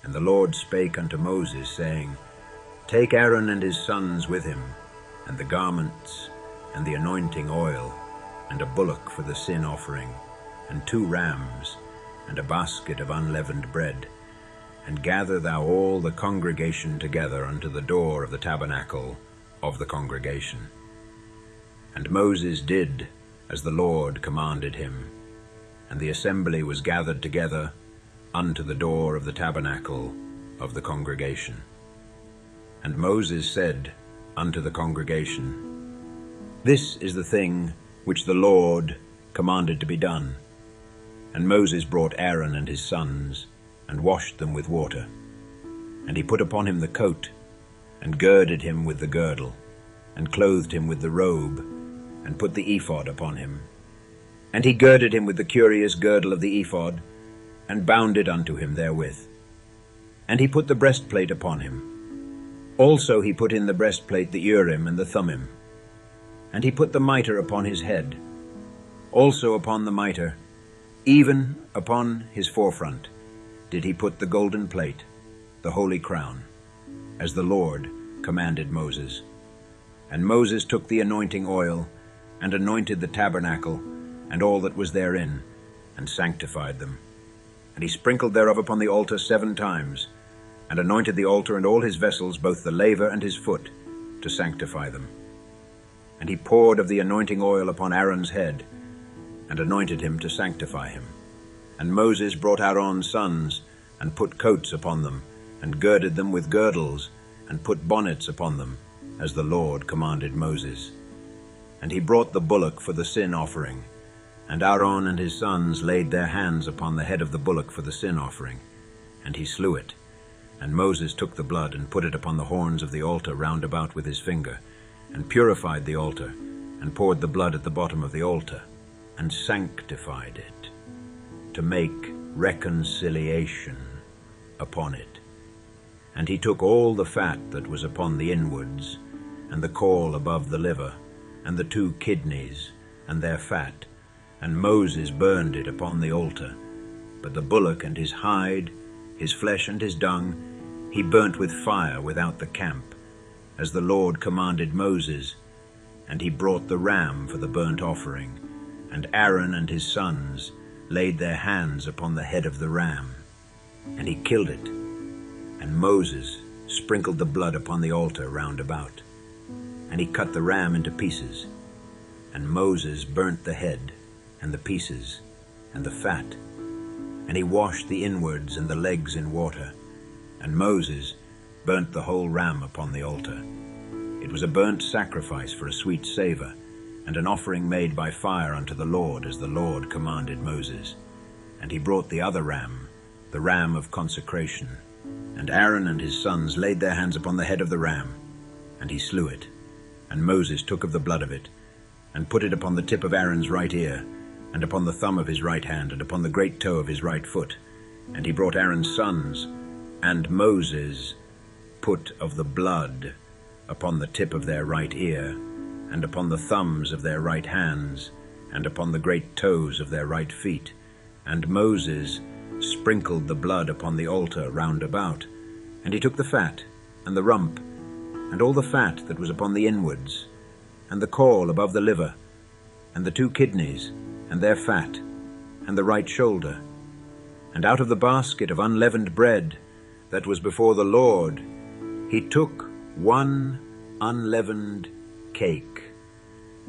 And the Lord spake unto Moses, saying, Take Aaron and his sons with him, and the garments, and the anointing oil, and a bullock for the sin offering, and 2 rams, and a basket of unleavened bread. And gather thou all the congregation together unto the door of the tabernacle of the congregation. And Moses did as the Lord commanded him, and the assembly was gathered together unto the door of the tabernacle of the congregation. And Moses said unto the congregation, This is the thing which the Lord commanded to be done. And Moses brought Aaron and his sons, and washed them with water. And he put upon him the coat, and girded him with the girdle, and clothed him with the robe, and put the ephod upon him. And he girded him with the curious girdle of the ephod, and bound it unto him therewith. And he put the breastplate upon him. Also he put in the breastplate the Urim and the Thummim. And he put the mitre upon his head. Also upon the mitre, even upon his forefront, did he put the golden plate, the holy crown, as the Lord commanded Moses. And Moses took the anointing oil, and anointed the tabernacle, and all that was therein, and sanctified them. And he sprinkled thereof upon the altar 7 times, and anointed the altar and all his vessels, both the laver and his foot, to sanctify them. And he poured of the anointing oil upon Aaron's head, and anointed him to sanctify him. And Moses brought Aaron's sons, and put coats upon them, and girded them with girdles, and put bonnets upon them, as the Lord commanded Moses. And he brought the bullock for the sin offering, and Aaron and his sons laid their hands upon the head of the bullock for the sin offering, and he slew it. And Moses took the blood, and put it upon the horns of the altar round about with his finger, and purified the altar, and poured the blood at the bottom of the altar, and sanctified it, to make reconciliation upon it. And he took all the fat that was upon the inwards, and the caul above the liver, and the 2 kidneys, and their fat, and Moses burned it upon the altar. But the bullock and his hide, his flesh and his dung, he burnt with fire without the camp, as the Lord commanded Moses. And he brought the ram for the burnt offering, and Aaron and his sons laid their hands upon the head of the ram, and he killed it. And Moses sprinkled the blood upon the altar round about, and he cut the ram into pieces. And Moses burnt the head, and the pieces, and the fat, and he washed the inwards and the legs in water. And Moses burnt the whole ram upon the altar. It was a burnt sacrifice for a sweet savour, and an offering made by fire unto the Lord, as the Lord commanded Moses. And he brought the other ram, the ram of consecration. And Aaron and his sons laid their hands upon the head of the ram, and he slew it. And Moses took of the blood of it, and put it upon the tip of Aaron's right ear, and upon the thumb of his right hand, and upon the great toe of his right foot. And he brought Aaron's sons, and Moses put of the blood upon the tip of their right ear, and upon the thumbs of their right hands, and upon the great toes of their right feet. And Moses sprinkled the blood upon the altar round about. And he took the fat, and the rump, and all the fat that was upon the inwards, and the caul above the liver, and the 2 kidneys, and their fat, and the right shoulder. And out of the basket of unleavened bread that was before the Lord, he took 1 unleavened cake,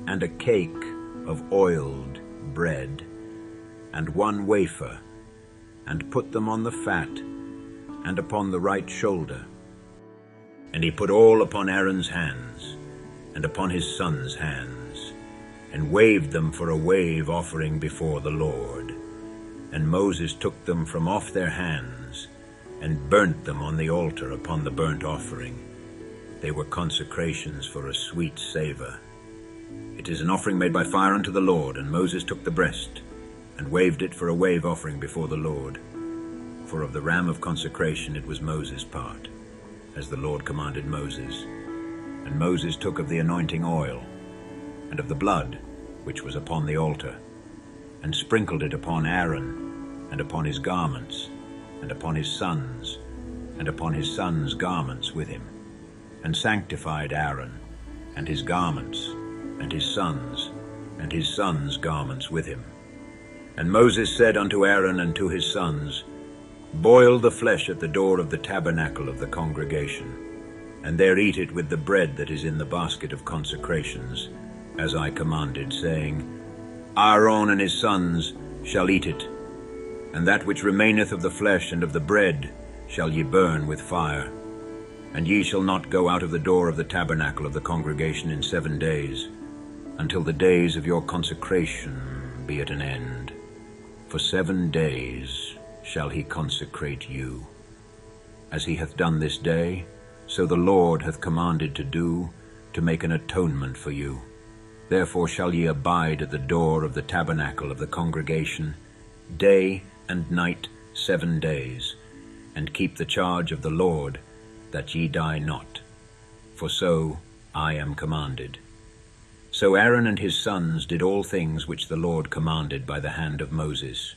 and a cake of oiled bread, and 1 wafer, and put them on the fat, and upon the right shoulder. And he put all upon Aaron's hands, and upon his sons' hands, and waved them for a wave offering before the Lord. And Moses took them from off their hands, and burnt them on the altar upon the burnt offering. They were consecrations for a sweet savour. It is an offering made by fire unto the Lord. And Moses took the breast, and waved it for a wave offering before the Lord. For of the ram of consecration it was Moses' part, as the Lord commanded Moses. And Moses took of the anointing oil, and of the blood which was upon the altar, and sprinkled it upon Aaron, and upon his garments, and upon his sons, and upon his sons' garments with him, and sanctified Aaron, and his garments, and his sons' garments with him. And Moses said unto Aaron and to his sons, Boil the flesh at the door of the tabernacle of the congregation, and there eat it with the bread that is in the basket of consecrations, as I commanded, saying, Aaron and his sons shall eat it, and that which remaineth of the flesh and of the bread shall ye burn with fire. And ye shall not go out of the door of the tabernacle of the congregation in 7 days, until the days of your consecration be at an end. For 7 days shall he consecrate you. As he hath done this day, so the Lord hath commanded to do, to make an atonement for you. Therefore shall ye abide at the door of the tabernacle of the congregation, day and night 7 days, and keep the charge of the Lord, that ye die not. For so I am commanded. So Aaron and his sons did all things which the Lord commanded by the hand of Moses.